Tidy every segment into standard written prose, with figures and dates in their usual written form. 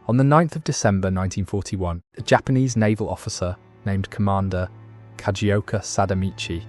On the 9th of December 1941, a Japanese naval officer named Commander Kajioka Sadamichi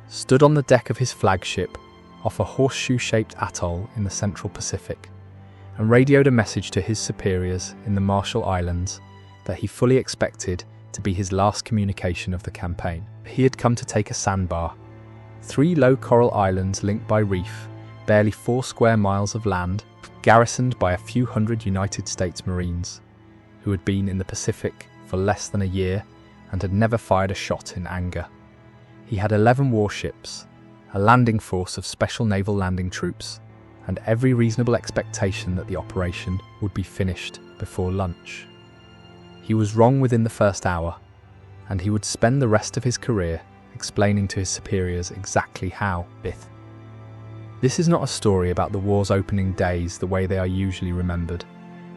stood on the deck of his flagship off a horseshoe-shaped atoll in the Central Pacific and radioed a message to his superiors in the Marshall Islands that he fully expected to be his last communication of the campaign. He had come to take a sandbar, 3 low coral islands linked by reef, barely 4 square miles of land, garrisoned by a few hundred United States Marines, who had been in the Pacific for less than a year and had never fired a shot in anger. He had 11 warships, a landing force of special naval landing troops, and every reasonable expectation that the operation would be finished before lunch. He was wrong within the first hour, and he would spend the rest of his career explaining to his superiors exactly how. This is not a story about the war's opening days the way they are usually remembered,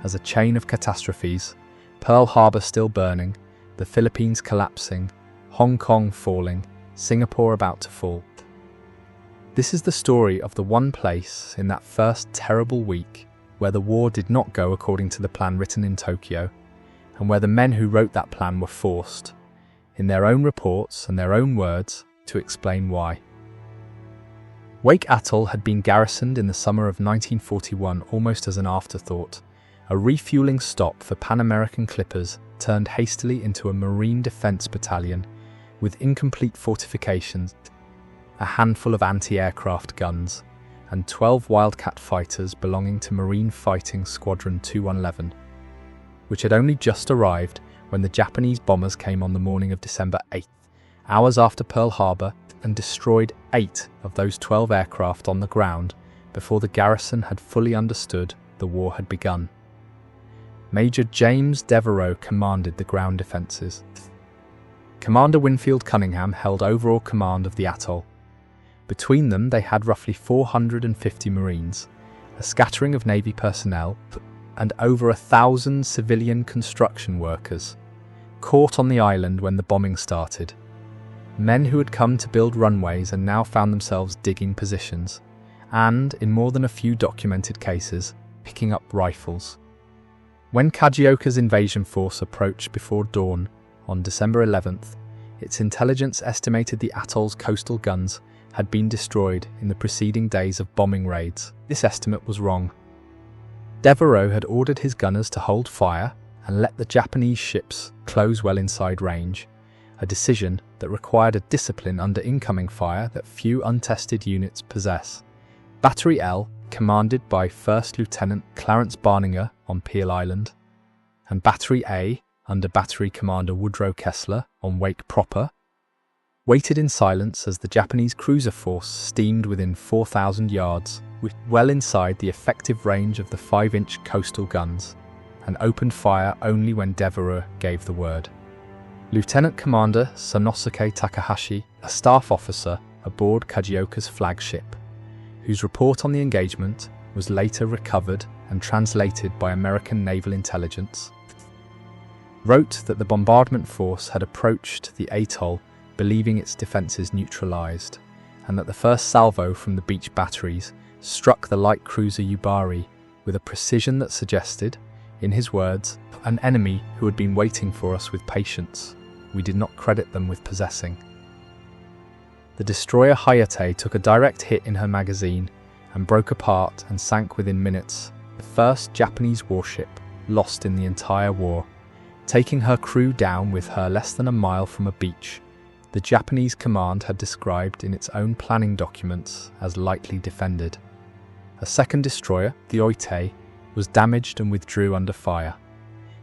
as a chain of catastrophes, Pearl Harbor still burning, the Philippines collapsing, Hong Kong falling, Singapore about to fall. This is the story of the one place in that first terrible week where the war did not go according to the plan written in Tokyo, and where the men who wrote that plan were forced, in their own reports and their own words, to explain why. Wake Atoll had been garrisoned in the summer of 1941 almost as an afterthought, a refueling stop for Pan American clippers turned hastily into a Marine Defense Battalion with incomplete fortifications, a handful of anti-aircraft guns, and 12 Wildcat fighters belonging to Marine Fighting Squadron 2111, which had only just arrived when the Japanese bombers came on the morning of December 8th, hours after Pearl Harbor, and destroyed 8 of those 12 aircraft on the ground before the garrison had fully understood the war had begun. Major James Devereux commanded the ground defences. Commander Winfield Cunningham held overall command of the atoll. Between them they had roughly 450 Marines, a scattering of Navy personnel, and over 1,000 civilian construction workers, caught on the island when the bombing started. Men who had come to build runways and now found themselves digging positions, and, in more than a few documented cases, picking up rifles. When Kajioka's invasion force approached before dawn on December 11th, its intelligence estimated the atoll's coastal guns had been destroyed in the preceding days of bombing raids. This estimate was wrong. Devereux had ordered his gunners to hold fire and let the Japanese ships close well inside range, a decision that required a discipline under incoming fire that few untested units possess. Battery L, commanded by First Lieutenant Clarence Barninger on Peel Island, and Battery A, under Battery Commander Woodrow Kessler on Wake Proper, waited in silence as the Japanese cruiser force steamed within 4,000 yards, well inside the effective range of the 5-inch coastal guns, and opened fire only when Devereux gave the word. Lieutenant Commander Sanosuke Takahashi, a staff officer aboard Kajioka's flagship, whose report on the engagement was later recovered and translated by American naval intelligence, wrote that the bombardment force had approached the atoll believing its defences neutralised, and that the first salvo from the beach batteries struck the light cruiser Yubari with a precision that suggested, in his words, an enemy who had been waiting for us with patience. We did not credit them with possessing. The destroyer Hayate took a direct hit in her magazine and broke apart and sank within minutes, the first Japanese warship lost in the entire war, taking her crew down with her less than a mile from a beach the Japanese command had described in its own planning documents as lightly defended. A second destroyer, the Oite, was damaged and withdrew under fire.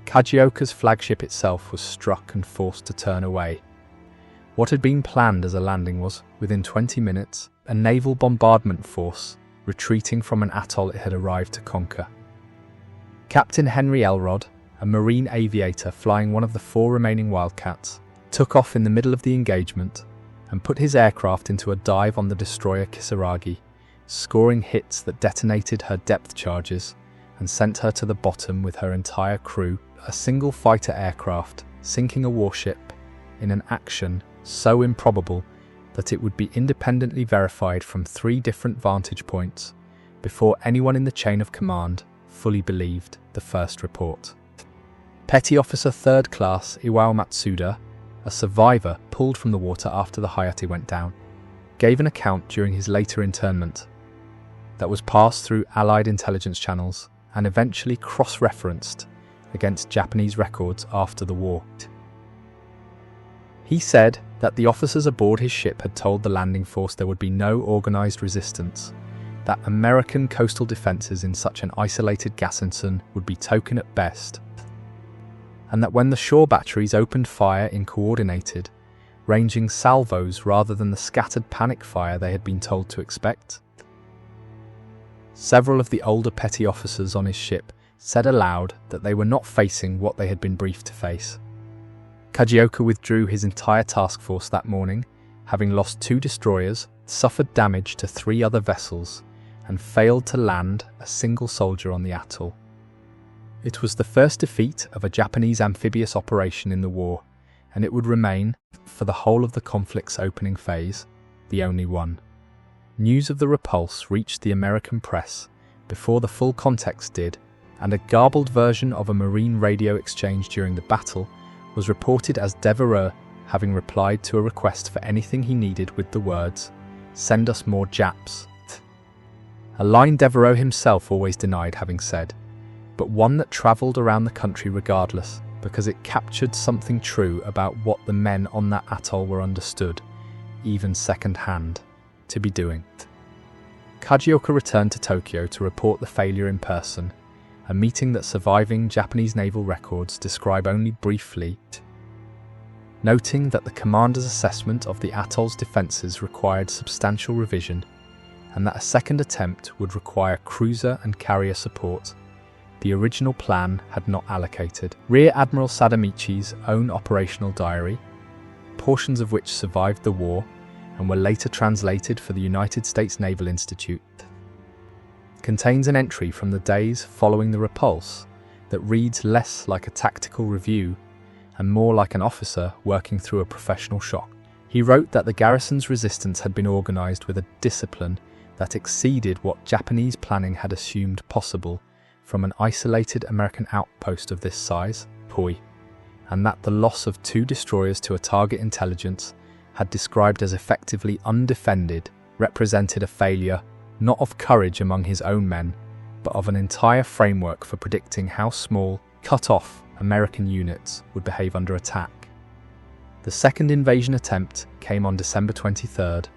Kajioka's flagship itself was struck and forced to turn away. What had been planned as a landing was, within 20 minutes, a naval bombardment force retreating from an atoll it had arrived to conquer. Captain Henry Elrod, a Marine aviator flying one of the 4 remaining Wildcats, took off in the middle of the engagement and put his aircraft into a dive on the destroyer Kisaragi, scoring hits that detonated her depth charges and sent her to the bottom with her entire crew, a single fighter aircraft sinking a warship in an action so improbable that it would be independently verified from 3 different vantage points before anyone in the chain of command fully believed the first report. Petty Officer 3rd Class Iwao Matsuda, a survivor pulled from the water after the Hayate went down, gave an account during his later internment that was passed through Allied intelligence channels and eventually cross-referenced against Japanese records after the war. He said that the officers aboard his ship had told the landing force there would be no organized resistance, that American coastal defenses in such an isolated garrison would be token at best, and that when the shore batteries opened fire in coordinated, ranging salvos rather than the scattered panic fire they had been told to expect. Several of the older petty officers on his ship said aloud that they were not facing what they had been briefed to face. Kajioka withdrew his entire task force that morning, having lost 2 destroyers, suffered damage to 3 other vessels, and failed to land a single soldier on the atoll. It was the first defeat of a Japanese amphibious operation in the war, and it would remain, for the whole of the conflict's opening phase, the only one. News of the repulse reached the American press before the full context did, and a garbled version of a Marine radio exchange during the battle was reported as Devereux having replied to a request for anything he needed with the words, "Send us more Japs." A line Devereux himself always denied having said, but one that travelled around the country regardless, because it captured something true about what the men on that atoll were understood, even second-hand, to be doing. Kajioka returned to Tokyo to report the failure in person, a meeting that surviving Japanese naval records describe only briefly, noting that the commander's assessment of the atoll's defences required substantial revision, and that a second attempt would require cruiser and carrier support. The original plan had not allocated. Rear Admiral Sadamichi's own operational diary, portions of which survived the war and were later translated for the United States Naval Institute, contains an entry from the days following the repulse that reads less like a tactical review and more like an officer working through a professional shock. He wrote that the garrison's resistance had been organised with a discipline that exceeded what Japanese planning had assumed possible from an isolated American outpost of this size, Poi, and that the loss of 2 destroyers to a target intelligence had described as effectively undefended represented a failure not of courage among his own men, but of an entire framework for predicting how small, cut-off American units would behave under attack. The second invasion attempt came on December 23rd,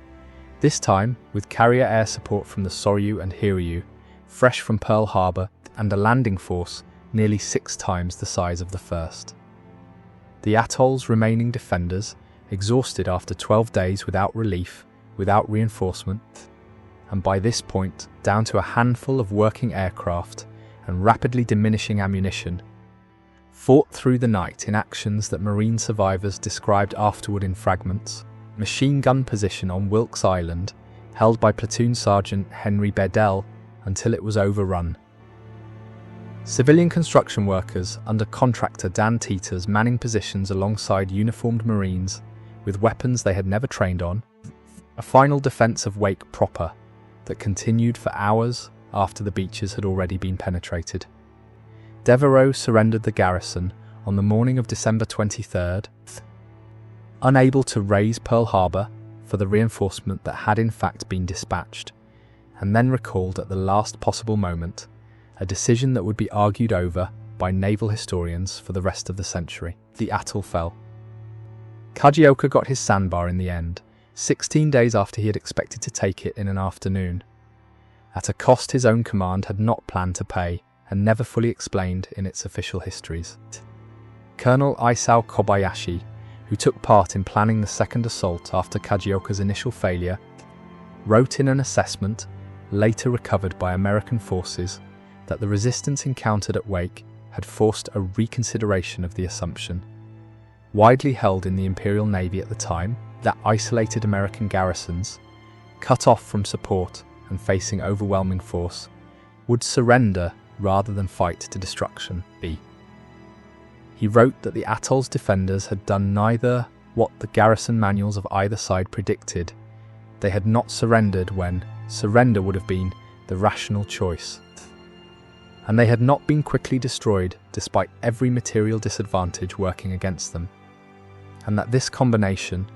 this time with carrier air support from the Soryu and Hiryu, fresh from Pearl Harbor, and a landing force nearly 6 times the size of the first. The atoll's remaining defenders, exhausted after 12 days without relief, without reinforcement, and by this point down to a handful of working aircraft and rapidly diminishing ammunition, fought through the night in actions that Marine survivors described afterward in fragments. Machine gun position on Wilkes Island, held by Platoon Sergeant Henry Bedell until it was overrun. Civilian construction workers under contractor Dan Teeters manning positions alongside uniformed Marines with weapons they had never trained on. A final defence of Wake proper that continued for hours after the beaches had already been penetrated. Devereux surrendered the garrison on the morning of December 23rd, unable to raise Pearl Harbor for the reinforcement that had in fact been dispatched, and then recalled at the last possible moment, a decision that would be argued over by naval historians for the rest of the century. The atoll fell. Kajioka got his sandbar in the end, 16 days after he had expected to take it in an afternoon, at a cost his own command had not planned to pay and never fully explained in its official histories. Colonel Isao Kobayashi, who took part in planning the second assault after Kajioka's initial failure, wrote in an assessment, later recovered by American forces, that the resistance encountered at Wake had forced a reconsideration of the assumption, widely held in the Imperial Navy at the time, that isolated American garrisons, cut off from support and facing overwhelming force, would surrender rather than fight to destruction. He wrote that the atoll's defenders had done neither what the garrison manuals of either side predicted. They had not surrendered when surrender would have been the rational choice. and they had not been quickly destroyed despite every material disadvantage working against them, and that this combination,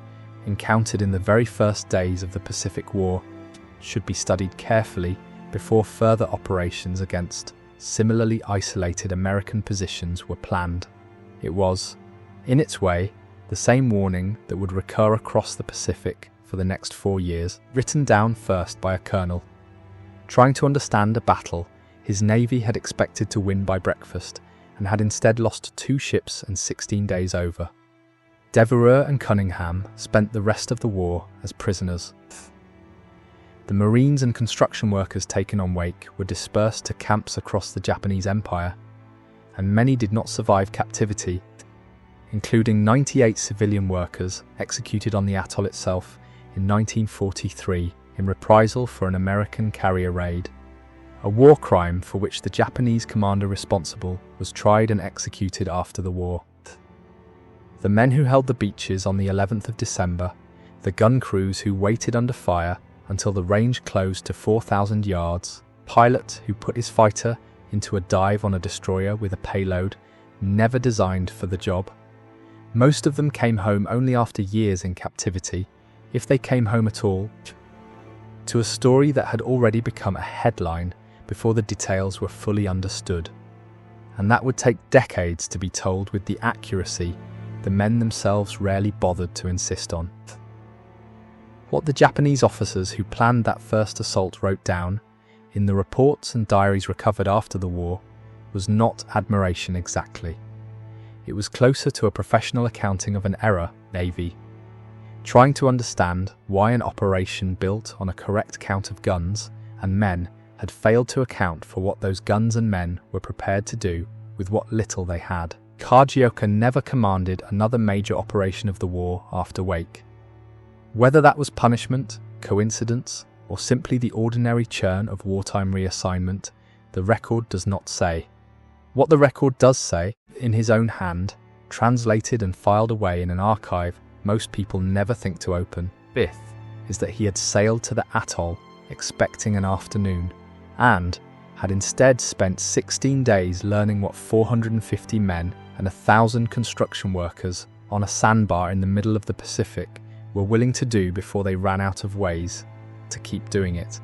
encountered in the very first days of the Pacific War, should be studied carefully before further operations against similarly isolated American positions were planned. It was, in its way, the same warning that would recur across the Pacific for the next 4 years, written down first by a colonel. Trying to understand a battle his navy had expected to win by breakfast and had instead lost 2 ships and 16 days over. Devereux and Cunningham spent the rest of the war as prisoners. The Marines and construction workers taken on Wake were dispersed to camps across the Japanese Empire, and many did not survive captivity, including 98 civilian workers executed on the atoll itself in 1943 in reprisal for an American carrier raid, a war crime for which the Japanese commander responsible was tried and executed after the war. The men who held the beaches on the 11th of December, the gun crews who waited under fire until the range closed to 4,000 yards, pilot who put his fighter into a dive on a destroyer with a payload never designed for the job. Most of them came home only after years in captivity, if they came home at all, to a story that had already become a headline before the details were fully understood. And that would take decades to be told with the accuracy the men themselves rarely bothered to insist on. What the Japanese officers who planned that first assault wrote down, in the reports and diaries recovered after the war, was not admiration exactly. It was closer to a professional accounting of an error, Navy, trying to understand why an operation built on a correct count of guns and men had failed to account for what those guns and men were prepared to do with what little they had. Kajioka never commanded another major operation of the war after Wake. Whether that was punishment, coincidence, or simply the ordinary churn of wartime reassignment, the record does not say. What the record does say, in his own hand, translated and filed away in an archive most people never think to open, is that he had sailed to the atoll expecting an afternoon, and had instead spent 16 days learning what 450 men and 1,000 construction workers on a sandbar in the middle of the Pacific were willing to do before they ran out of ways to keep doing it.